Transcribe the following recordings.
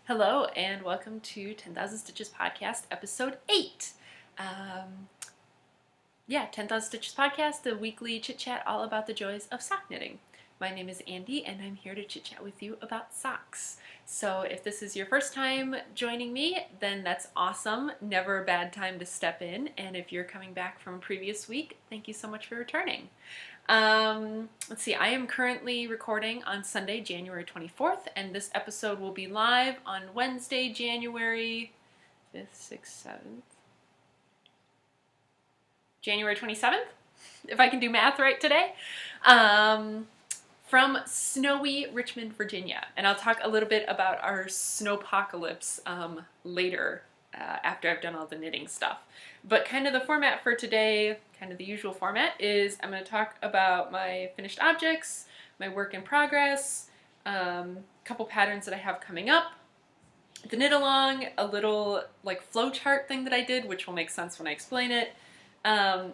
Hello and welcome to 10,000 Stitches Podcast, episode 8. 10,000 Stitches Podcast, the weekly chit-chat all about the joys of sock knitting. My name is Andy and I'm here to chit-chat with you about socks. So if this is your first time joining me, then that's awesome. Never a bad time to step in. And if you're coming back from a previous week, thank you so much for returning. Let's see, I am currently recording on Sunday, January 24th, and this episode will be live on Wednesday, January 5th, 6th, 7th, January 27th, if I can do math right today, from snowy Richmond, Virginia. And I'll talk a little bit about our snowpocalypse later after I've done all the knitting stuff. But kind of the format for today, kind of the usual format, is I'm going to talk about my finished objects, my work in progress, a couple patterns that I have coming up, the knit-along, a little like flow chart thing that I did, which will make sense when I explain it. Then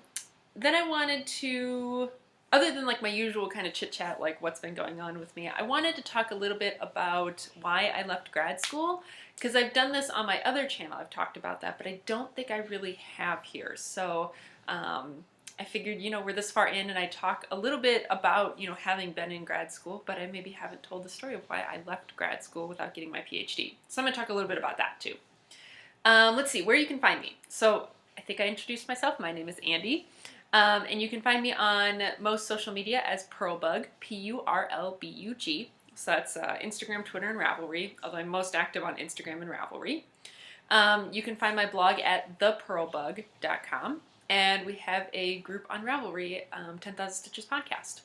I wanted to, other than like my usual kind of chit-chat, like what's been going on with me, I wanted to talk a little bit about why I left grad school, because I've done this on my other channel, I've talked about that, but I don't think I really have here. So I figured, we're this far in and I talk a little bit about, having been in grad school, but I maybe haven't told the story of why I left grad school without getting my PhD. So I'm going to talk a little bit about that too. Let's see, where you can find me. So I think I introduced myself. My name is Andy. And you can find me on most social media as Purlbug, P-U-R-L-B-U-G. So that's Instagram, Twitter, and Ravelry, although I'm most active on Instagram and Ravelry. You can find my blog at thepurlbug.com, and we have a group on Ravelry, 10,000 Stitches Podcast.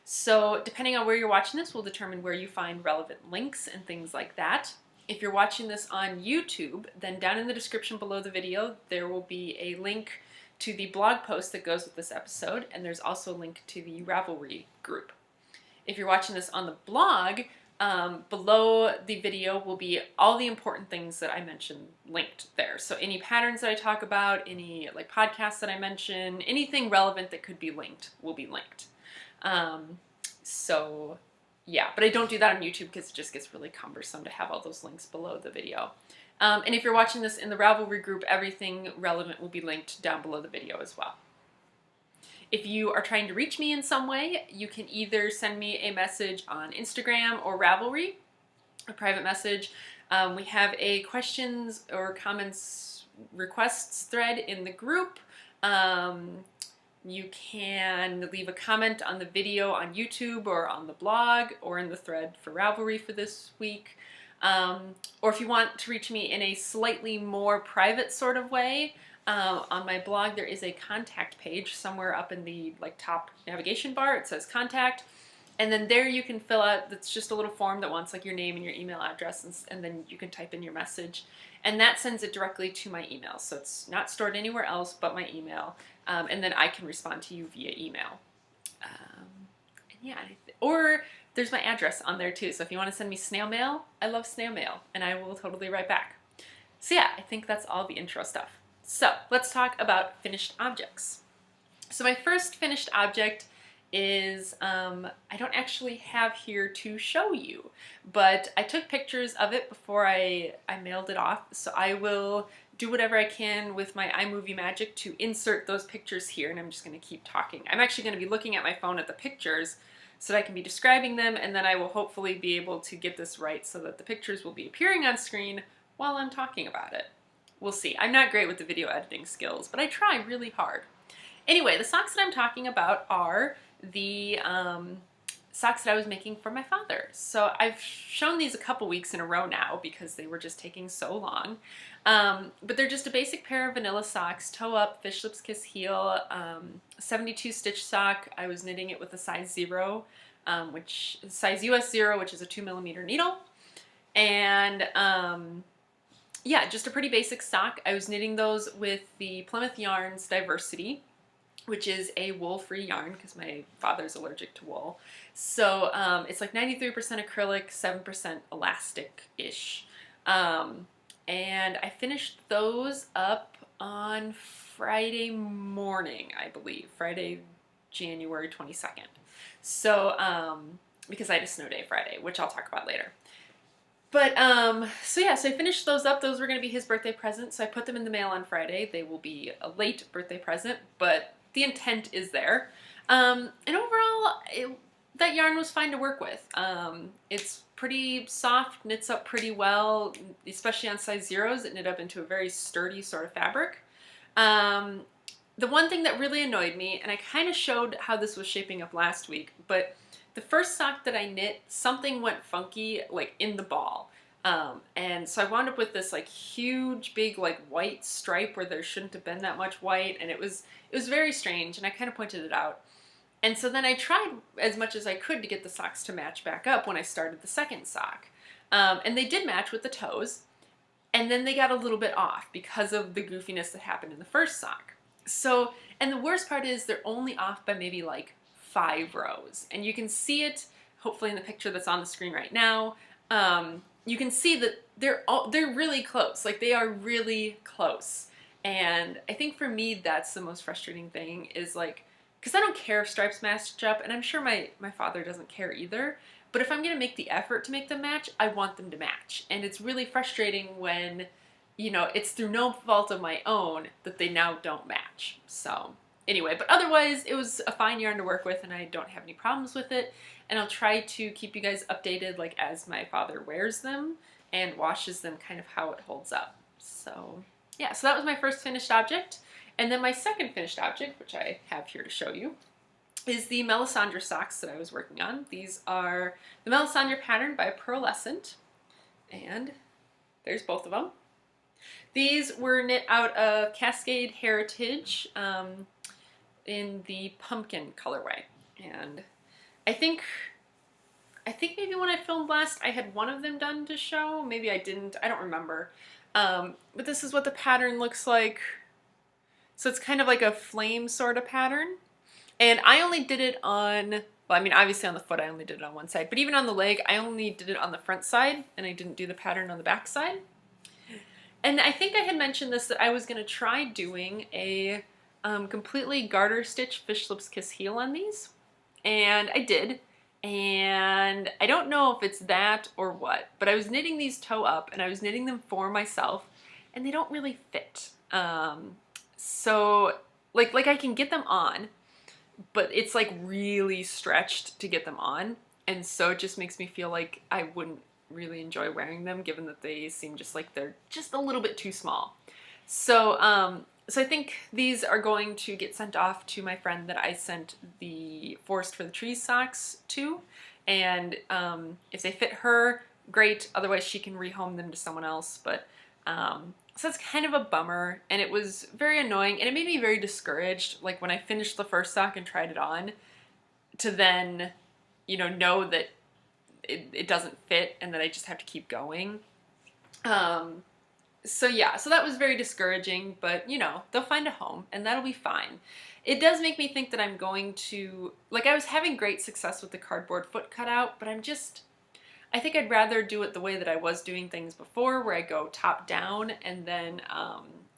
So depending on where you're watching this will determine where you find relevant links and things like that. If you're watching this on YouTube, then down in the description below the video, there will be a link to the blog post that goes with this episode, and there's also a link to the Ravelry group. If you're watching this on the blog, below the video will be all the important things that I mentioned linked there. So any patterns that I talk about, any like podcasts that I mention, anything relevant that could be linked will be linked. Yeah, but I don't do that on YouTube because it just gets really cumbersome to have all those links below the video. And if you're watching this in the Ravelry group, everything relevant will be linked down below the video as well. If you are trying to reach me in some way, you can either send me a message on Instagram or Ravelry, a private message. We have a questions or comments requests thread in the group. You can leave a comment on the video on YouTube or on the blog or in the thread for Ravelry for this week. Or if you want to reach me in a slightly more private sort of way, on my blog there is a contact page somewhere up in the top navigation bar. It says contact, and then there you can fill out, that's just a little form that wants like your name and your email address, and then you can type in your message, and that sends it directly to my email. So it's not stored anywhere else but my email, and then I can respond to you via email. Or there's my address on there too, so if you want to send me snail mail, I love snail mail, and I will totally write back. So yeah, I think that's all the intro stuff. So let's talk about finished objects. So my first finished object is, I don't actually have here to show you, but I took pictures of it before I mailed it off, so I will do whatever I can with my iMovie magic to insert those pictures here, and I'm just going to keep talking. I'm actually going to be looking at my phone at the pictures so that I can be describing them, and then I will hopefully be able to get this right so that the pictures will be appearing on screen while I'm talking about it. We'll see. I'm not great with the video editing skills, but I try really hard. Anyway, the socks that I'm talking about are the socks that I was making for my father. So I've shown these a couple weeks in a row now because they were just taking so long. But they're just a basic pair of vanilla socks, toe up, fish lips kiss heel, 72 stitch sock. I was knitting it with a size 0, which size US 0, which is a 2mm needle. And yeah, just a pretty basic sock. I was knitting those with the Plymouth Yarns Diversity, which is a wool-free yarn because my father's allergic to wool. So it's like 93% acrylic, 7% elastic-ish. And I finished those up on Friday morning, I believe, Friday, January 22nd. So, because I had a snow day Friday, which I'll talk about later. So yeah, so I finished those up. Those were going to be his birthday present, so I put them in the mail on Friday. They will be a late birthday present, but the intent is there. And overall, that yarn was fine to work with. It's pretty soft, knits up pretty well, especially on size zeros. It knit up into a very sturdy sort of fabric. The one thing that really annoyed me, and I kind of showed how this was shaping up last week, but the first sock that I knit, something went funky like in the ball. And so I wound up with this like huge big like white stripe where there shouldn't have been that much white, and it was very strange, and I kind of pointed it out. And so then I tried as much as I could to get the socks to match back up when I started the second sock. And they did match with the toes, and then they got a little bit off because of the goofiness that happened in the first sock. So, and the worst part is they're only off by maybe like 5 rows. And you can see it, hopefully in the picture that's on the screen right now. You can see that they're really close. Like, they are really close. And I think for me, that's the most frustrating thing is like, because I don't care if stripes match up, and I'm sure my father doesn't care either. But if I'm going to make the effort to make them match, I want them to match. And it's really frustrating when, you know, it's through no fault of my own that they now don't match. So anyway, but otherwise it was a fine yarn to work with, and I don't have any problems with it. And I'll try to keep you guys updated like as my father wears them and washes them, kind of how it holds up. So yeah, so that was my first finished object. And then my second finished object, which I have here to show you, is the Melisandre socks that I was working on. These are the Melisandre pattern by Pearlescent, and there's both of them. These were knit out of Cascade Heritage in the pumpkin colorway, and I think maybe when I filmed last I had one of them done to show. Maybe I didn't. I don't remember. But this is what the pattern looks like. So it's kind of like a flame sort of pattern. And I only did it on, well, I mean, obviously on the foot I only did it on one side, but even on the leg I only did it on the front side, and I didn't do the pattern on the back side. And I think I had mentioned this, that I was going to try doing a completely garter stitch fish lips kiss heel on these. And I did. And I don't know if it's that or what, but I was knitting these toe up, and I was knitting them for myself, and they don't really fit. So like I can get them on, but it's like really stretched to get them on, and so it just makes me feel like I wouldn't really enjoy wearing them, given that they seem just like they're just a little bit too small. So so I think these are going to get sent off to my friend that I sent the Forest for the Trees socks to, and if they fit her, great. Otherwise she can rehome them to someone else. But so it's kind of a bummer, and it was very annoying, and it made me very discouraged, like when I finished the first sock and tried it on, to then, you know that it doesn't fit and that I just have to keep going. So yeah, so that was very discouraging, but you know, they'll find a home and that'll be fine. It does make me think that I'm going to, like, I was having great success with the cardboard foot cutout, but I think I'd rather do it the way that I was doing things before, where I go top down and then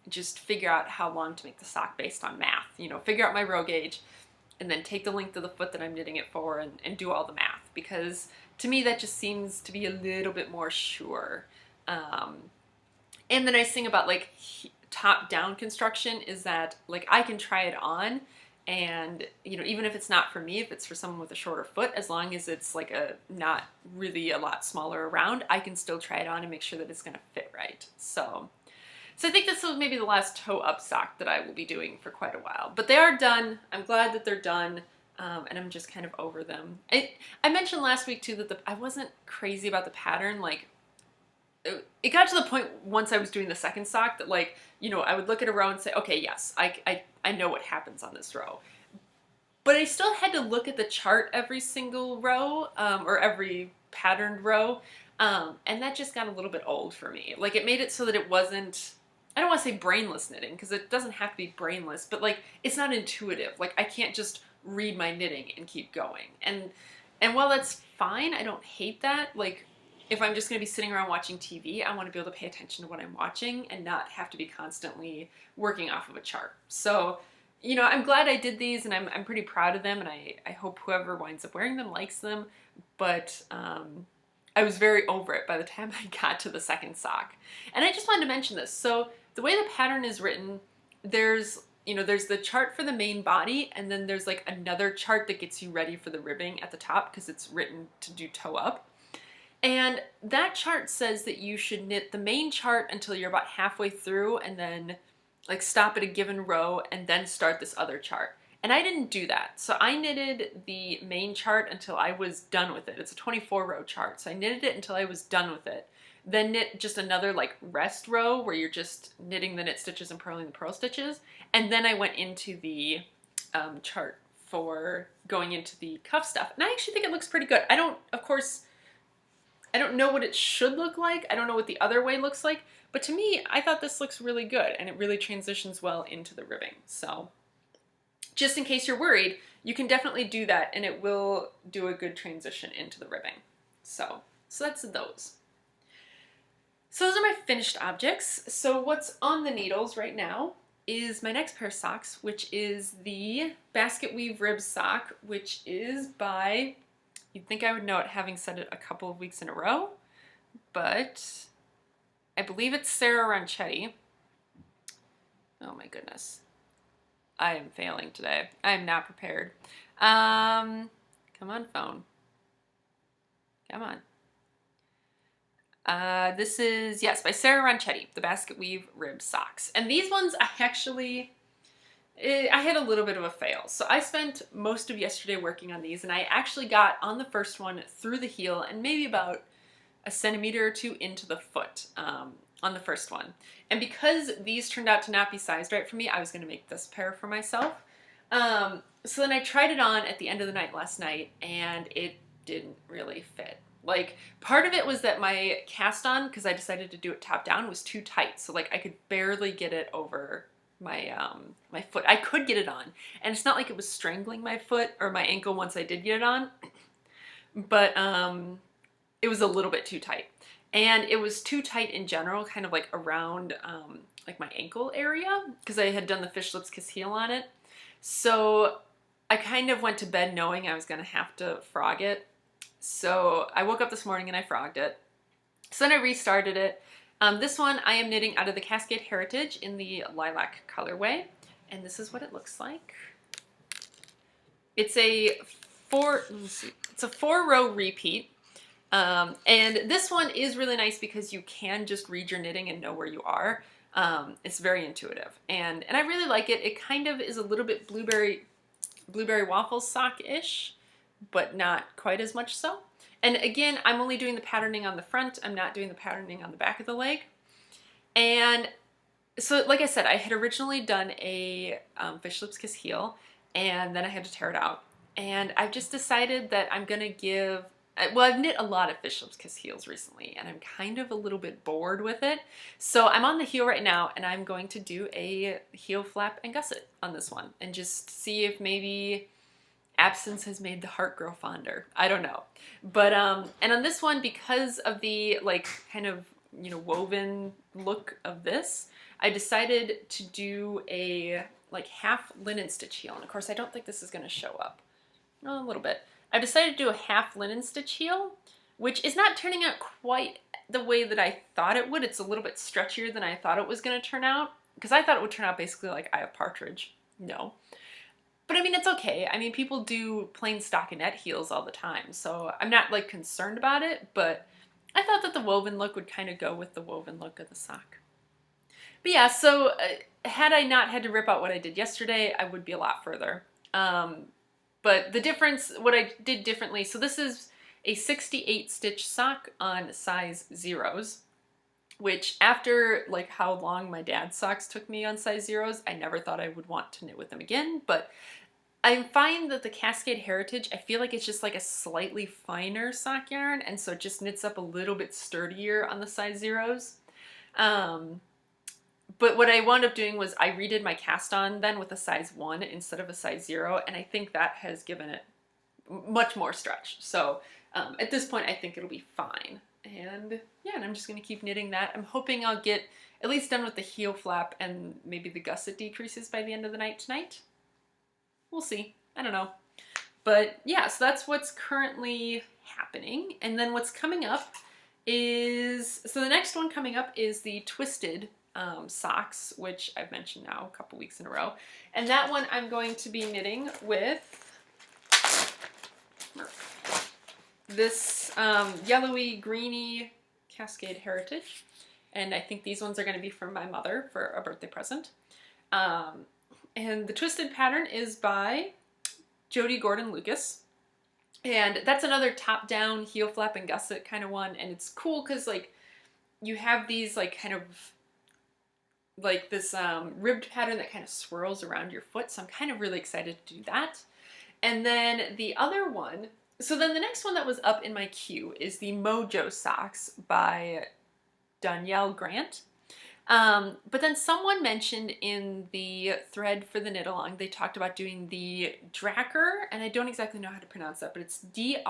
just figure out how long to make the sock based on math. You know, figure out my row gauge and then take the length of the foot that I'm knitting it for and do all the math, because to me that just seems to be a little bit more sure. And the nice thing about like top down construction is that like I can try it on, and you know, even if it's not for me, if it's for someone with a shorter foot, as long as it's like not really a lot smaller around, I can still try it on and make sure that it's going to fit right. So I think this was maybe the last toe up sock that I will be doing for quite a while. But they are done. I'm glad that they're done, and I'm just kind of over them. I mentioned last week too that I wasn't crazy about the pattern. Like, it got to the point once I was doing the second sock that, like, you know, I would look at a row and say, okay, yes, I know what happens on this row. But I still had to look at the chart every single row, or every patterned row, and that just got a little bit old for me. Like, it made it so that it wasn't, I don't want to say brainless knitting, because it doesn't have to be brainless, but like, it's not intuitive. Like, I can't just read my knitting and keep going. And while that's fine, I don't hate that. Like, if I'm just going to be sitting around watching TV, I want to be able to pay attention to what I'm watching and not have to be constantly working off of a chart. So, you know, I'm glad I did these, and I'm pretty proud of them, and I hope whoever winds up wearing them likes them. But I was very over it by the time I got to the second sock. And I just wanted to mention this. So the way the pattern is written, there's the chart for the main body, and then there's like another chart that gets you ready for the ribbing at the top because it's written to do toe up. And that chart says that you should knit the main chart until you're about halfway through and then like stop at a given row and then start this other chart. And I didn't do that. So I knitted the main chart until I was done with it. It's a 24 row chart. So I knitted it until I was done with it. Then knit just another like rest row where you're just knitting the knit stitches and purling the purl stitches. And then I went into the chart for going into the cuff stuff. And I actually think it looks pretty good. Of course, I don't know what it should look like. I don't know what the other way looks like. But to me, I thought this looks really good and it really transitions well into the ribbing. So just in case you're worried, you can definitely do that and it will do a good transition into the ribbing. So that's those. So those are my finished objects. So what's on the needles right now is my next pair of socks, which is the basket weave rib sock, which is by, you'd think I would know it having said it a couple of weeks in a row, but I believe it's Sarah Ronchetti. Oh my goodness. I am failing today. I am not prepared. Come on, phone. Come on. This is, yes, by Sarah Ronchetti, the basket weave rib socks. And these ones I had a little bit of a fail. So I spent most of yesterday working on these and I actually got on the first one through the heel and maybe about a centimeter or two into the foot on the first one. And because these turned out to not be sized right for me, I was going to make this pair for myself. So then I tried it on at the end of the night last night and it didn't really fit. Like, part of it was that my cast on, because I decided to do it top down, was too tight. So like I could barely get it over my my foot. I could get it on, and it's not like it was strangling my foot or my ankle once I did get it on, but it was a little bit too tight. And it was too tight in general, kind of like around like my ankle area, because I had done the fish lips kiss heel on it. So I kind of went to bed knowing I was going to have to frog it. So I woke up this morning and I frogged it. So then I restarted it. This one I am knitting out of the Cascade Heritage in the lilac colorway. And this is what it looks like. It's a 4-row repeat. And this one is really nice because you can just read your knitting and know where you are. It's very intuitive. And I really like it. It kind of is a little bit blueberry waffle sock-ish, but not quite as much so. And again, I'm only doing the patterning on the front. I'm not doing the patterning on the back of the leg. And so, like I said, I had originally done a fish lips kiss heel, and then I had to tear it out. And I've just decided that I'm gonna give, well, I've knit a lot of fish lips kiss heels recently, and I'm kind of a little bit bored with it. So I'm on the heel right now, and I'm going to do a heel flap and gusset on this one, and just see if maybe absence has made the heart grow fonder. I don't know. But, and on this one, because of the, like, kind of, you know, woven look of this, I decided to do a, like, half linen stitch heel. And of course, I don't think this is going to show up. Oh, a little bit. I decided to do a half linen stitch heel, which is not turning out quite the way that I thought it would. It's a little bit stretchier than I thought it was going to turn out, because I thought it would turn out basically like Eye of Partridge. No. But I mean, it's okay. I mean, people do plain stockinette heels all the time, so I'm not like concerned about it, but I thought that the woven look would kind of go with the woven look of the sock. But yeah, so had I not had to rip out what I did yesterday, I would be a lot further. But the difference, what I did differently, so this is a 68 stitch sock on size 0s, which after like how long my dad's socks took me on size 0s, I never thought I would want to knit with them again. But I find that the Cascade Heritage, I feel like it's just like a slightly finer sock yarn, and so it just knits up a little bit sturdier on the size 0s. But what I wound up doing was I redid my cast on then with a size 1 instead of a size 0, and I think that has given it much more stretch. So at this point, I think it'll be fine. And yeah, and I'm just going to keep knitting that. I'm hoping I'll get at least done with the heel flap and maybe the gusset decreases by the end of the night tonight. We'll see. I don't know. But yeah, so that's what's currently happening. And then what's coming up is, so the next one coming up is the twisted socks, which I've mentioned now a couple weeks in a row. And that one I'm going to be knitting with this yellowy, greeny Cascade Heritage. And I think these ones are going to be from my mother for a birthday present. And the twisted pattern is by Jody Gordon Lucas. And that's another top-down heel flap and gusset kind of one. And it's cool because like you have these like kind of like this ribbed pattern that kind of swirls around your foot. So I'm kind of really excited to do that. And then the other one, so then the next one that was up in my queue is the Mojo Socks by Danielle Grant. But then someone mentioned in the thread for the Knitalong, they talked about doing the Dracker, and I don't exactly know how to pronounce that, but it's D-R-A-K-A-R,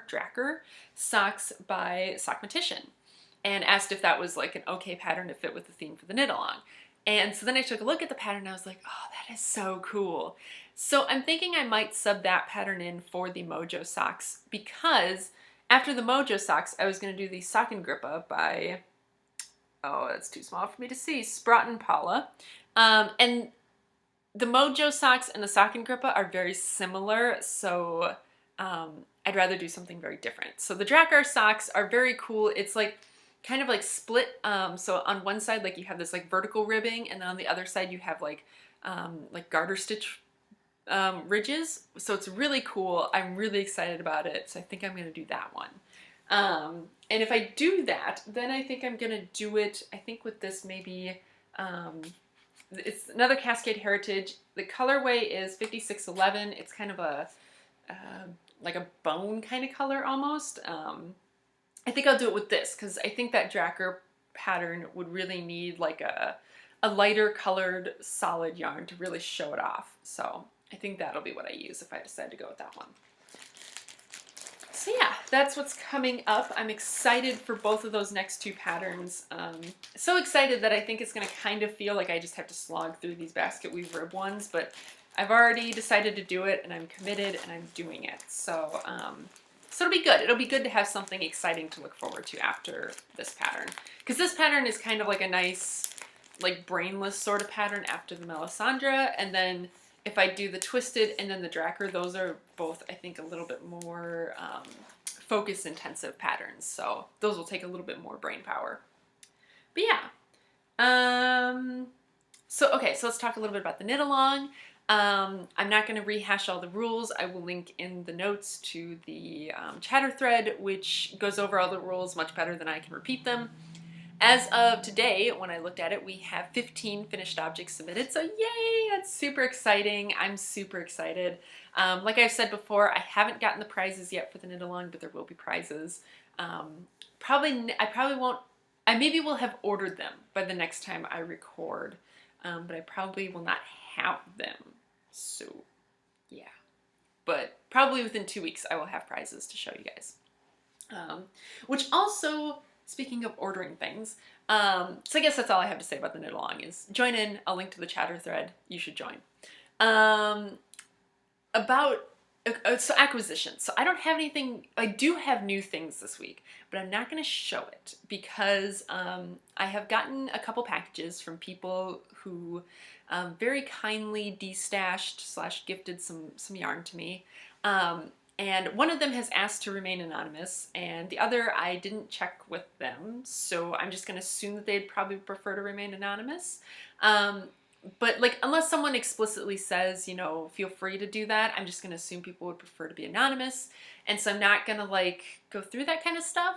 Dracker, socks by Sockmatician, and asked if that was like an okay pattern to fit with the theme for the Knitalong. And so then I took a look at the pattern and I was like, oh, that is so cool. So I'm thinking I might sub that pattern in for the Mojo Socks, because after the Mojo Socks, I was going to do the Sockengrippa by, oh, that's too small for me to see, Sprott & Paula. And the Mojo Socks and the Sockengrippa are very similar, so I'd rather do something very different. So the Drakkar socks are very cool. It's like kind of like split. So on one side, like you have this like vertical ribbing, and then on the other side you have like garter stitch ridges. So it's really cool. I'm really excited about it. So I think I'm going to do that one. And if I do that, then I think I'm going to do it, I think with this maybe, it's another Cascade Heritage. The colorway is 5611. It's kind of a, like a bone kind of color almost. I think I'll do it with this because I think that Dracker pattern would really need like a lighter colored solid yarn to really show it off. So I think that'll be what I use if I decide to go with that one. So yeah, that's what's coming up. I'm excited for both of those next two patterns. So excited that I think it's going to kind of feel like I just have to slog through these basket weave rib ones, but I've already decided to do it and I'm committed and I'm doing it. So, so it'll be good. It'll be good to have something exciting to look forward to after this pattern. Because this pattern is kind of like a nice, like brainless sort of pattern after the Melisandre, and then if I do the twisted and then the Dracker, those are both, I think, a little bit more focus intensive patterns. So those will take a little bit more brain power. But yeah. Okay, so let's talk a little bit about the Knitalong. I'm not going to rehash all the rules. I will link in the notes to the chatter thread, which goes over all the rules much better than I can repeat them. As of today, when I looked at it, we have 15 finished objects submitted, so yay, that's super exciting. I'm super excited. Like I've said before, I haven't gotten the prizes yet for the Knitalong, but there will be prizes. I maybe will have ordered them by the next time I record, but I probably will not have them, so yeah. But probably within 2 weeks I will have prizes to show you guys. Which also, speaking of ordering things, so I guess that's all I have to say about the Knitalong is join in. I'll link to the chatter thread. You should join. So acquisitions. So I don't have anything, I do have new things this week, but I'm not going to show it because I have gotten a couple packages from people who very kindly destashed / gifted some yarn to me. And one of them has asked to remain anonymous, and the other I didn't check with them, so I'm just going to assume that they'd probably prefer to remain anonymous. But like, unless someone explicitly says, you know, feel free to do that, I'm just going to assume people would prefer to be anonymous, and so I'm not going to like go through that kind of stuff.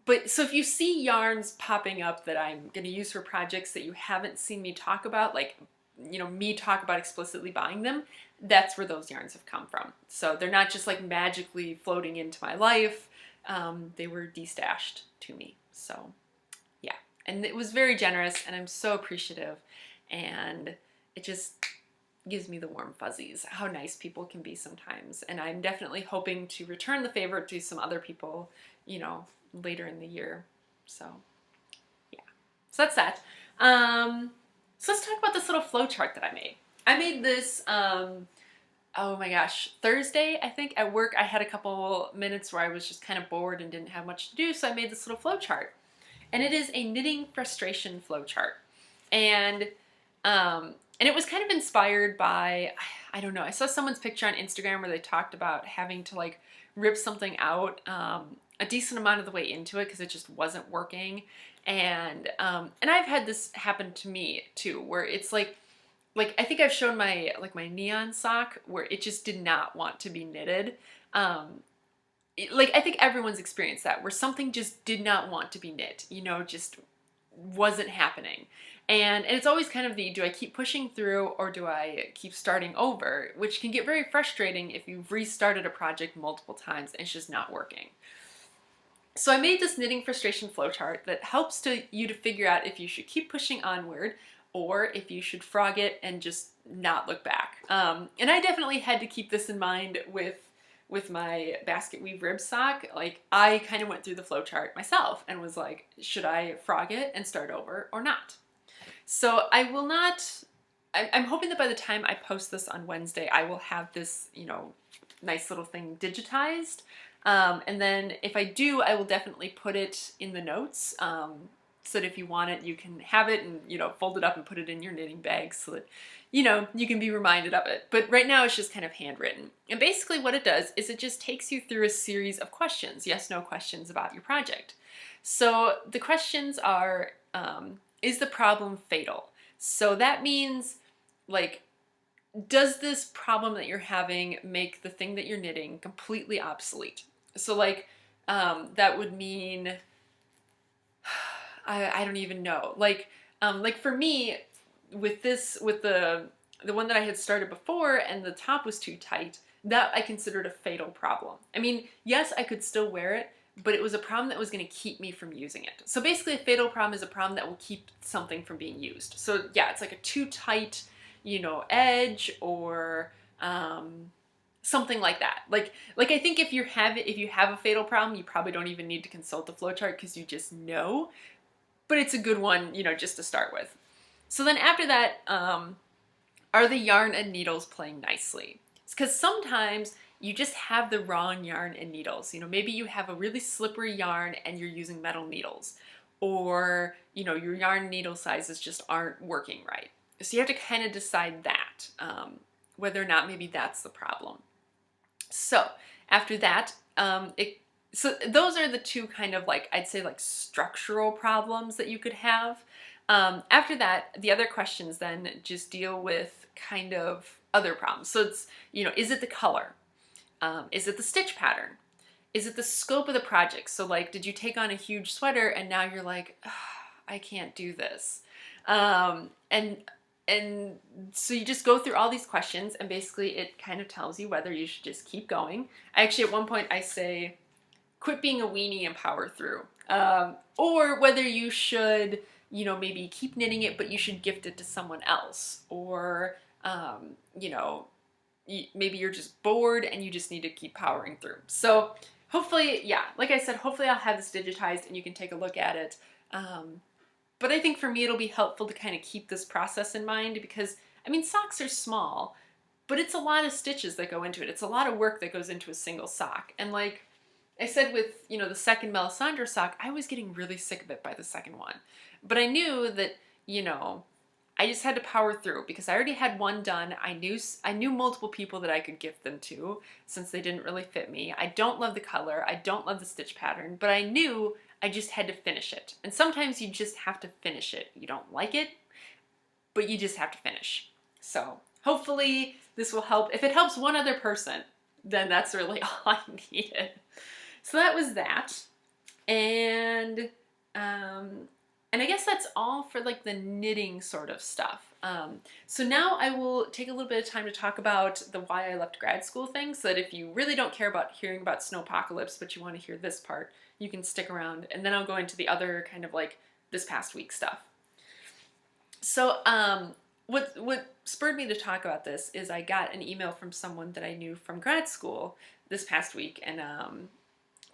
But so if you see yarns popping up that I'm going to use for projects that you haven't seen me talk about, like, you know, me talk about explicitly buying them, that's where those yarns have come from. So they're not just like magically floating into my life. They were destashed to me. So yeah, and it was very generous and I'm so appreciative, and it just gives me the warm fuzzies, how nice people can be sometimes. And I'm definitely hoping to return the favor to some other people, you know, later in the year. So yeah, so that's that. So let's talk about this little flow chart that I made. I made this Oh my gosh, Thursday, I think at work I had a couple minutes where I was just kind of bored and didn't have much to do, so I made this little flow chart. And it is a knitting frustration flow chart. And and it was kind of inspired by, I don't know, I saw someone's picture on Instagram where they talked about having to like rip something out a decent amount of the way into it because it just wasn't working. And I've had this happen to me too, where it's like I think I've shown my neon sock where it just did not want to be knitted. Um, like I think everyone's experienced that where something just did not want to be knit, just wasn't happening. And it's always kind of the, do I keep pushing through or do I keep starting over, which can get very frustrating if you've restarted a project multiple times and it's just not working. So I made this knitting frustration flowchart that helps you to figure out if you should keep pushing onward or if you should frog it and just not look back. And I definitely had to keep this in mind with my basket weave rib sock. Like I kind of went through the flowchart myself and was like, should I frog it and start over or not? So I will not. I'm hoping that by the time I post this on Wednesday, I will have this, nice little thing digitized. And then if I do, I will definitely put it in the notes so that if you want it, you can have it and, fold it up and put it in your knitting bag so that, you can be reminded of it. But right now it's just kind of handwritten. And basically what it does is it just takes you through a series of questions, yes/no questions about your project. So the questions are, is the problem fatal? So that means, like, does this problem that you're having make the thing that you're knitting completely obsolete? So like that would mean I don't even know. Like for me with the one that I had started before and the top was too tight, that I considered a fatal problem. I mean, yes, I could still wear it, but it was a problem that was going to keep me from using it. So basically a fatal problem is a problem that will keep something from being used. So yeah, it's like a too tight, edge or something like that. Like I think if you have a fatal problem, you probably don't even need to consult the flowchart because you just know. But it's a good one, just to start with. So then after that, are the yarn and needles playing nicely? Because sometimes you just have the wrong yarn and needles. Maybe you have a really slippery yarn and you're using metal needles, or your yarn needle sizes just aren't working right. So you have to kind of decide that, whether or not maybe that's the problem. So after that, so those are the two kind of I'd say structural problems that you could have. After that, the other questions then just deal with kind of other problems. So it's, is it the color? Is it the stitch pattern? Is it the scope of the project? So did you take on a huge sweater and now you're like, oh, I can't do this? And so you just go through all these questions and basically it kind of tells you whether you should just keep going. Actually, at one point I say, quit being a weenie and power through. Or whether you should, maybe keep knitting it, but you should gift it to someone else. Or, maybe you're just bored and you just need to keep powering through. So hopefully, yeah, like I said, hopefully I'll have this digitized and you can take a look at it. But I think for me it'll be helpful to kind of keep this process in mind because, I mean, socks are small, but it's a lot of stitches that go into it. It's a lot of work that goes into a single sock. And like I said with, the second Melisandre sock, I was getting really sick of it by the second one. But I knew that, I just had to power through because I already had one done. I knew multiple people that I could gift them to since they didn't really fit me. I don't love the color. I don't love the stitch pattern, but I knew I just had to finish it. And sometimes you just have to finish it. You don't like it, but you just have to finish. So hopefully this will help. If it helps one other person, then that's really all I needed. So that was that. And I guess that's all for the knitting sort of stuff. So now I will take a little bit of time to talk about the why I left grad school thing, so that if you really don't care about hearing about Snowpocalypse, but you want to hear this part, you can stick around, and then I'll go into the other kind of this past week stuff. So what spurred me to talk about this is I got an email from someone that I knew from grad school this past week, and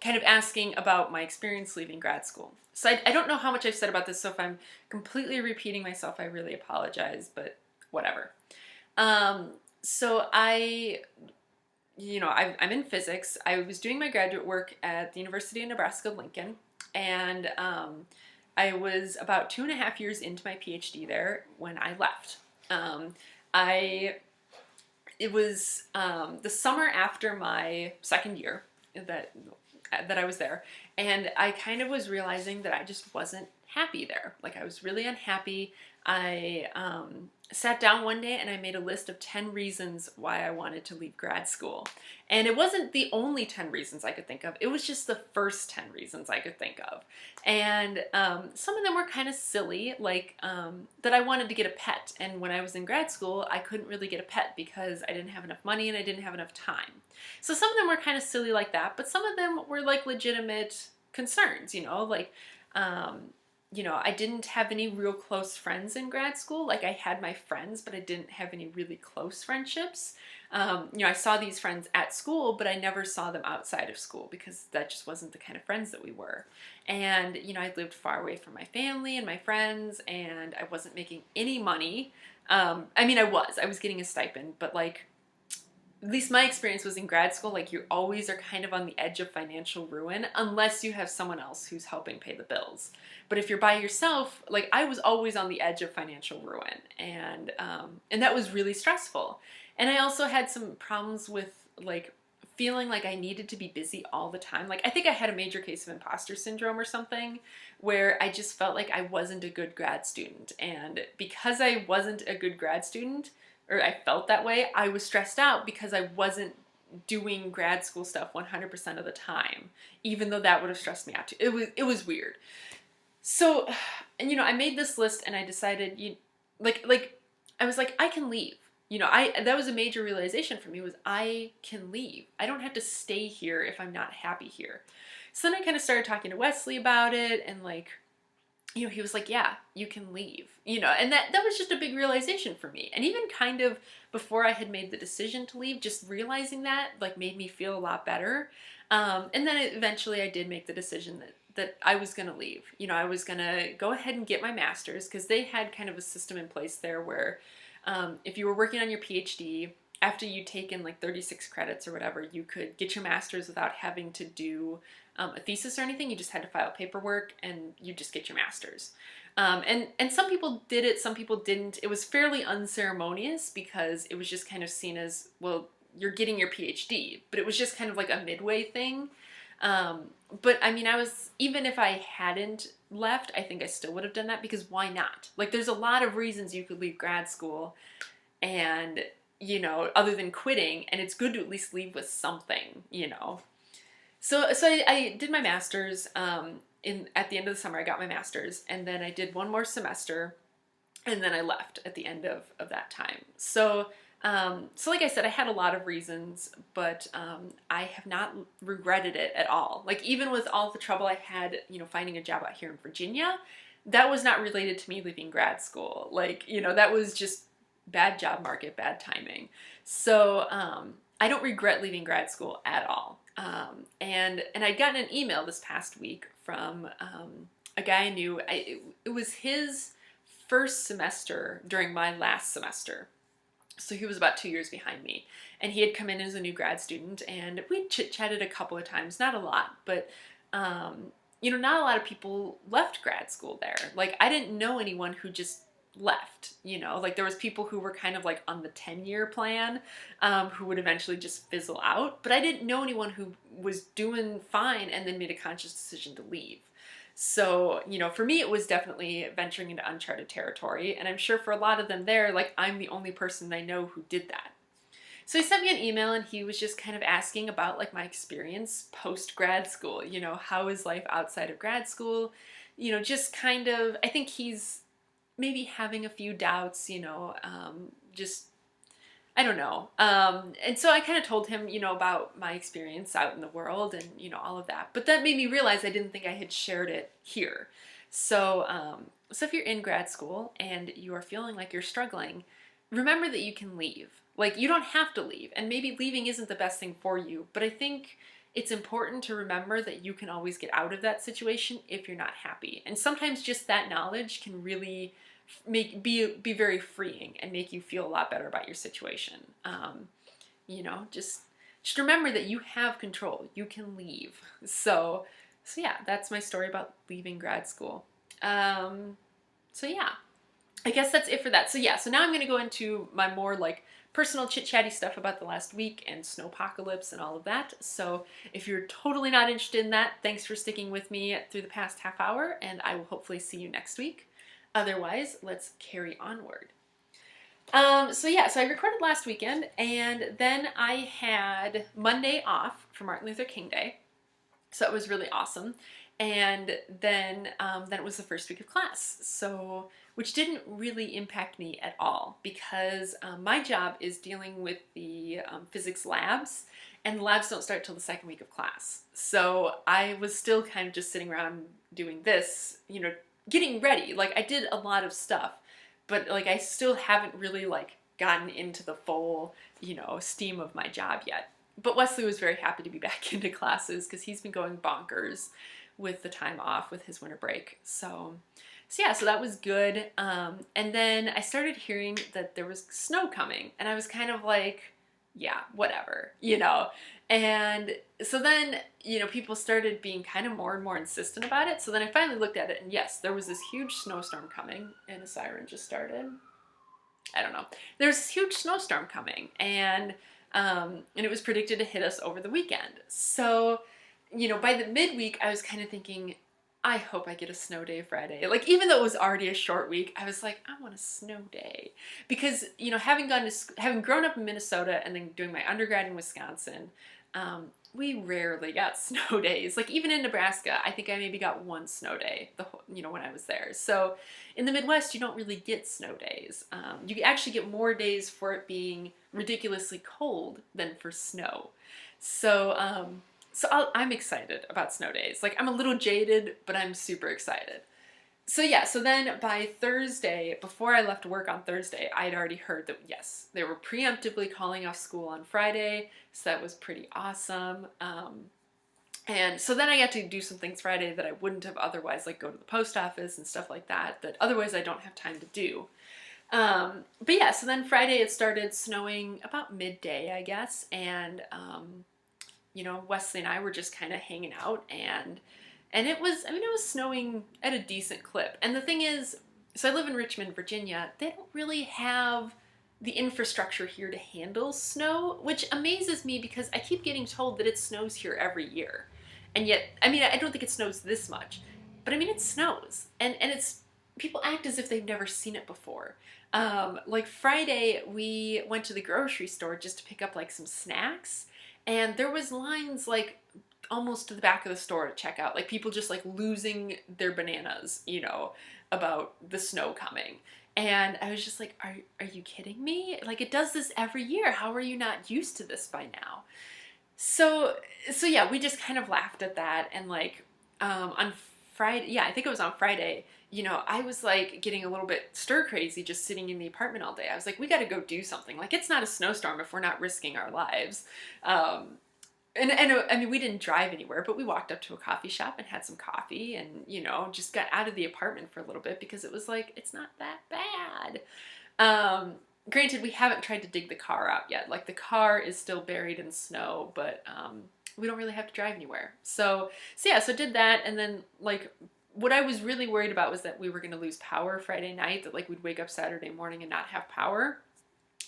kind of asking about my experience leaving grad school. So I don't know how much I've said about this, so if I'm completely repeating myself, I really apologize, but whatever. So I'm in physics. I was doing my graduate work at the University of Nebraska-Lincoln, and I was about 2.5 years into my PhD there when I left. Um, I It was the summer after my second year that I was there, and I kind of was realizing that I just wasn't happy there. Like I was really unhappy. I sat down one day and I made a list of 10 reasons why I wanted to leave grad school. And it wasn't the only 10 reasons I could think of. It was just the first 10 reasons I could think of. And some of them were kind of silly, like that I wanted to get a pet. And when I was in grad school, I couldn't really get a pet because I didn't have enough money and I didn't have enough time. So some of them were kind of silly like that, but some of them were like legitimate concerns, like, I didn't have any real close friends in grad school. Like I had my friends, but I didn't have any really close friendships. I saw these friends at school, but I never saw them outside of school because that just wasn't the kind of friends that we were. And, I lived far away from my family and my friends, and I wasn't making any money. I was getting a stipend, but like, at least my experience was in grad school, like you always are kind of on the edge of financial ruin unless you have someone else who's helping pay the bills. But if you're by yourself, like I was always on the edge of financial ruin, and that was really stressful. And I also had some problems with like feeling like I needed to be busy all the time. Like I think I had a major case of imposter syndrome or something where I just felt like I wasn't a good grad student. And because I wasn't a good grad student, or I felt that way, I was stressed out because I wasn't doing grad school stuff 100% of the time, even though that would have stressed me out too. It was weird. So, and I made this list and I decided I was like I can leave. That was a major realization for me, was I can leave. I don't have to stay here if I'm not happy here. So then I kind of started talking to Wesley about it, and like, he was like, yeah, you can leave, and that was just a big realization for me. And even kind of before I had made the decision to leave, just realizing that like made me feel a lot better. And then eventually I did make the decision that I was going to leave. I was going to go ahead and get my master's, because they had kind of a system in place there where if you were working on your PhD, after you'd taken like 36 credits or whatever, you could get your master's without having to do a thesis or anything. You just had to file paperwork and you just get your master's. And some people did it, some people didn't. It was fairly unceremonious because it was just kind of seen as, well, you're getting your PhD, but it was just kind of like a midway thing. But even if I hadn't left, I think I still would have done that, because why not? Like there's a lot of reasons you could leave grad school and, other than quitting, and it's good to at least leave with something. So I did my master's, at the end of the summer I got my master's, and then I did one more semester, and then I left at the end of that time. So like I said, I had a lot of reasons, but I have not regretted it at all. Like even with all the trouble I had, finding a job out here in Virginia, that was not related to me leaving grad school. Like, that was just bad job market, bad timing. So I don't regret leaving grad school at all. And I'd gotten an email this past week from a guy I knew. It was his first semester during my last semester. So he was about 2 years behind me, and he had come in as a new grad student, and we chit-chatted a couple of times, not a lot, but not a lot of people left grad school there. Like I didn't know anyone who just left, like there was people who were kind of like on the 10-year plan, who would eventually just fizzle out, but I didn't know anyone who was doing fine and then made a conscious decision to leave. So, for me, it was definitely venturing into uncharted territory, and I'm sure for a lot of them there, like I'm the only person I know who did that. So he sent me an email, and he was just kind of asking about like my experience post grad school. How is life outside of grad school? Just kind of, I think he's maybe having a few doubts, just, I don't know. And so I kind of told him, about my experience out in the world and, all of that. But that made me realize I didn't think I had shared it here. So if you're in grad school and you are feeling like you're struggling, remember that you can leave. Like you don't have to leave, and maybe leaving isn't the best thing for you, but I think it's important to remember that you can always get out of that situation if you're not happy. And sometimes just that knowledge can really be very freeing and make you feel a lot better about your situation. You know, just remember that you have control. You can leave. So yeah, that's my story about leaving grad school. So yeah, I guess that's it for that. So yeah, so now I'm going to go into my more like personal chit-chatty stuff about the last week and Snowpocalypse and all of that. So if you're totally not interested in that, thanks for sticking with me through the past half hour, and I will hopefully see you next week. Otherwise, let's carry onward. So yeah, so I recorded last weekend, and then I had Monday off for Martin Luther King Day. So it was really awesome. And then it was the first week of class, so which didn't really impact me at all because my job is dealing with the physics labs, and the labs don't start till the second week of class. So I was still kind of just sitting around doing this, you know, getting ready. Like I did a lot of stuff, but like I still haven't really like gotten into the full, you know, steam of my job yet. But Wesley was very happy to be back into classes because he's been going bonkers with the time off with his winter break. So yeah, so that was good. And then I started hearing that there was snow coming, and I was kind of like, yeah, whatever, you know. And so then, you know, people started being kind of more and more insistent about it. So then I finally looked at it, and yes, there was this huge snowstorm coming, and a siren just started. I don't know. There's this huge snowstorm coming, and it was predicted to hit us over the weekend. So, you know, by the midweek, I was kind of thinking, I hope I get a snow day Friday. Like, even though it was already a short week, I was like, I want a snow day. Because, you know, having grown up in Minnesota and then doing my undergrad in Wisconsin, we rarely got snow days. Like, even in Nebraska, I think I maybe got one snow day, you know, when I was there. So in the Midwest, you don't really get snow days. You actually get more days for it being ridiculously cold than for snow. So, I'm excited about snow days. Like, I'm a little jaded, but I'm super excited. So yeah, so then by Thursday, before I left work on Thursday, I had already heard that, yes, they were preemptively calling off school on Friday, so that was pretty awesome. And so then I got to do some things Friday that I wouldn't have otherwise, like go to the post office and stuff like that, that otherwise I don't have time to do. But yeah, so then Friday it started snowing about midday, I guess, and you know, Wesley and I were just kind of hanging out, and it was, I mean, it was snowing at a decent clip. And the thing is, so I live in Richmond, Virginia. They don't really have the infrastructure here to handle snow, which amazes me because I keep getting told that it snows here every year. And yet, I mean, I don't think it snows this much, but I mean, it snows. And it's, people act as if they've never seen it before. Like Friday, we went to the grocery store just to pick up like some snacks, and there was lines like almost to the back of the store to check out, like people just like losing their bananas, you know, about the snow coming. And I was just like, are you kidding me? Like, it does this every year. How are you not used to this by now? So yeah, we just kind of laughed at that. And like, on Friday, yeah, I think it was on Friday, you know, I was like getting a little bit stir crazy just sitting in the apartment all day. I was like, we got to go do something. Like, it's not a snowstorm if we're not risking our lives. And I mean, we didn't drive anywhere, but we walked up to a coffee shop and had some coffee and, you know, just got out of the apartment for a little bit because it was like, it's not that bad. Granted, we haven't tried to dig the car out yet. Like, the car is still buried in snow, but we don't really have to drive anywhere. So yeah, so did that. And then, like, what I was really worried about was that we were going to lose power Friday night, that like we'd wake up Saturday morning and not have power.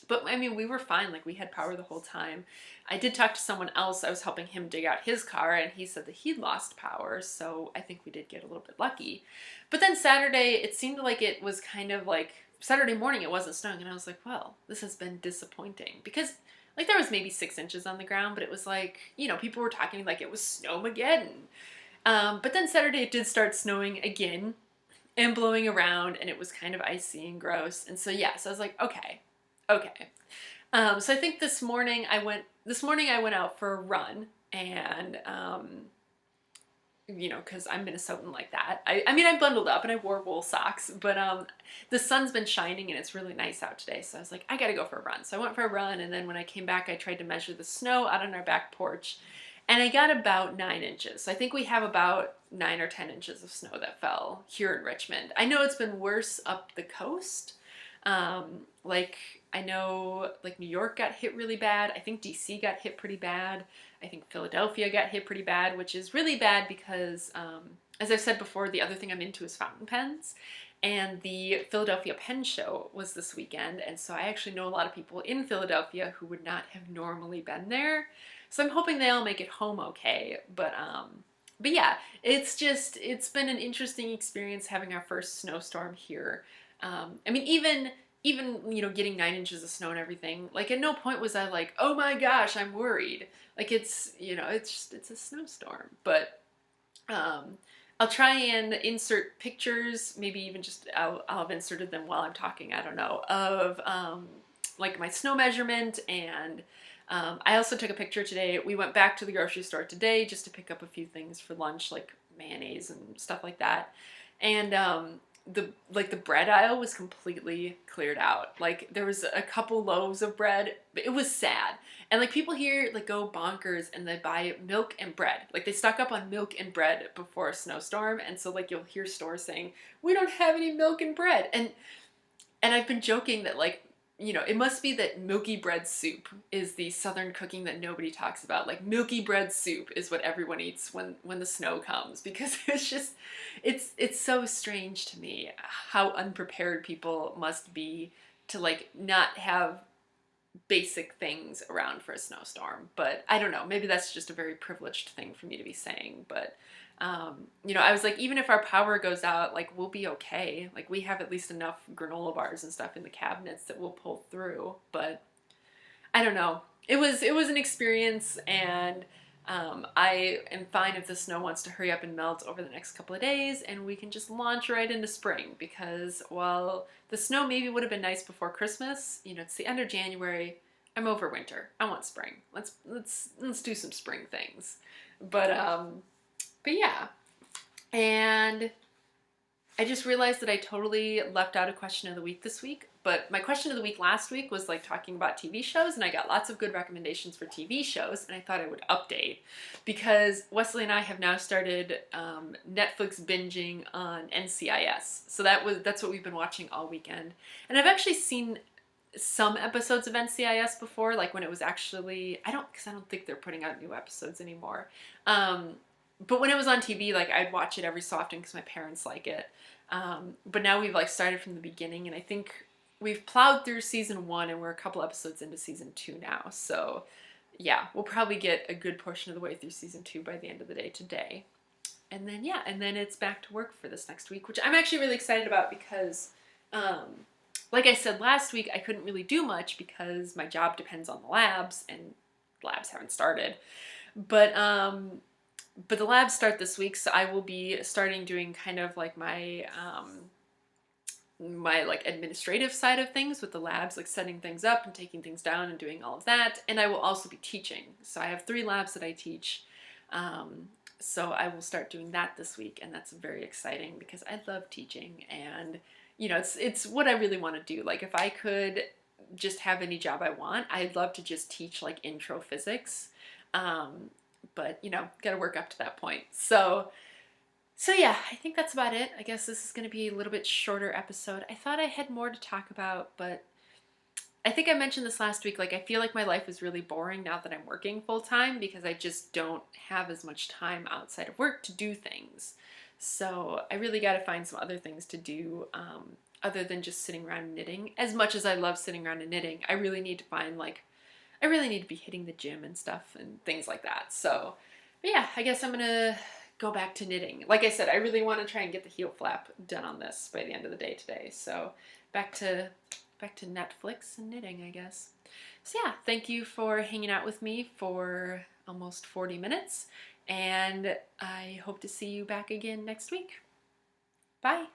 But I mean, we were fine. Like, we had power the whole time. I did talk to someone else. I was helping him dig out his car, and he said that he'd lost power. So I think we did get a little bit lucky. But then Saturday, it seemed like it was kind of like Saturday morning, it wasn't snowing. And I was like, well, this has been disappointing because like there was maybe 6 inches on the ground, but it was like, you know, people were talking like it was Snowmageddon. But then Saturday it did start snowing again and blowing around, and it was kind of icy and gross. And so yeah, so I was like, okay. So I think this morning I went out for a run, and you know, because I'm Minnesotan like that. I mean, I bundled up and I wore wool socks, but the sun's been shining and it's really nice out today. So I was like, I gotta go for a run. So I went for a run, and then when I came back, I tried to measure the snow out on our back porch. and I got about 9 inches. So I think we have about 9 or 10 inches of snow that fell here in Richmond. I know it's been worse up the coast. Like I know like New York got hit really bad. I think DC got hit pretty bad. I think Philadelphia got hit pretty bad, which is really bad because as I've said before, the other thing I'm into is fountain pens. And the Philadelphia Pen Show was this weekend, and so I actually know a lot of people in Philadelphia who would not have normally been there. So I'm hoping they all make it home okay. But yeah, it's been an interesting experience having our first snowstorm here. I mean, even getting 9 inches of snow and everything, like at no point was I like, oh my gosh, I'm worried. Like it's a snowstorm. But I'll try and insert pictures, maybe even just I'll have inserted them while I'm talking, I don't know, of like my snow measurement. And I also took a picture today. We went back to the grocery store today just to pick up a few things for lunch, like mayonnaise and stuff like that. And the bread aisle was completely cleared out. Like there was a couple loaves of bread, but it was sad. And like people here like go bonkers and they buy milk and bread. Like they stock up on milk and bread before a snowstorm. And so like you'll hear stores saying, we don't have any milk and bread. And I've been joking that like, it must be that milky bread soup is the southern cooking that nobody talks about. Like milky bread soup is what everyone eats when the snow comes, because it's so strange to me how unprepared people must be to like not have basic things around for a snowstorm. But I don't know, maybe that's just a very privileged thing for me to be saying. But I was like, even if our power goes out, like we'll be okay. Like we have at least enough granola bars and stuff in the cabinets that we'll pull through. But I don't know. It was an experience, and I am fine if the snow wants to hurry up and melt over the next couple of days, and we can just launch right into spring. Because while the snow maybe would have been nice before Christmas, it's the end of January. I'm over winter. I want spring. Let's do some spring things. But yeah, and I just realized that I totally left out a question of the week this week. But my question of the week last week was like talking about TV shows, and I got lots of good recommendations for TV shows, and I thought I would update because Wesley and I have now started Netflix binging on NCIS. So that's what we've been watching all weekend, and I've actually seen some episodes of NCIS before, like when it was actually because I don't think they're putting out new episodes anymore. But when it was on TV, like I'd watch it every so often because my parents like it. But now we've like started from the beginning, and I think we've plowed through season 1 and we're a couple episodes into season 2 now. So yeah, we'll probably get a good portion of the way through season 2 by the end of the day today. And then it's back to work for this next week, which I'm actually really excited about because like I said last week, I couldn't really do much because my job depends on the labs, and labs haven't started. But the labs start this week, so I will be starting doing kind of like my my like administrative side of things with the labs, like setting things up and taking things down and doing all of that. And I will also be teaching. So I have 3 labs that I teach. So I will start doing that this week, and that's very exciting because I love teaching, and it's what I really want to do. Like if I could just have any job I want, I'd love to just teach like intro physics. But got to work up to that point. So yeah, I think that's about it. I guess this is going to be a little bit shorter episode. I thought I had more to talk about, but I think I mentioned this last week. Like I feel like my life is really boring now that I'm working full time because I just don't have as much time outside of work to do things. So I really got to find some other things to do other than just sitting around knitting. As much as I love sitting around and knitting, I really need to find I really need to be hitting the gym and stuff and things like that. So, but yeah, I guess I'm going to go back to knitting. Like I said, I really want to try and get the heel flap done on this by the end of the day today. So back to Netflix and knitting, I guess. So yeah, thank you for hanging out with me for almost 40 minutes. And I hope to see you back again next week. Bye.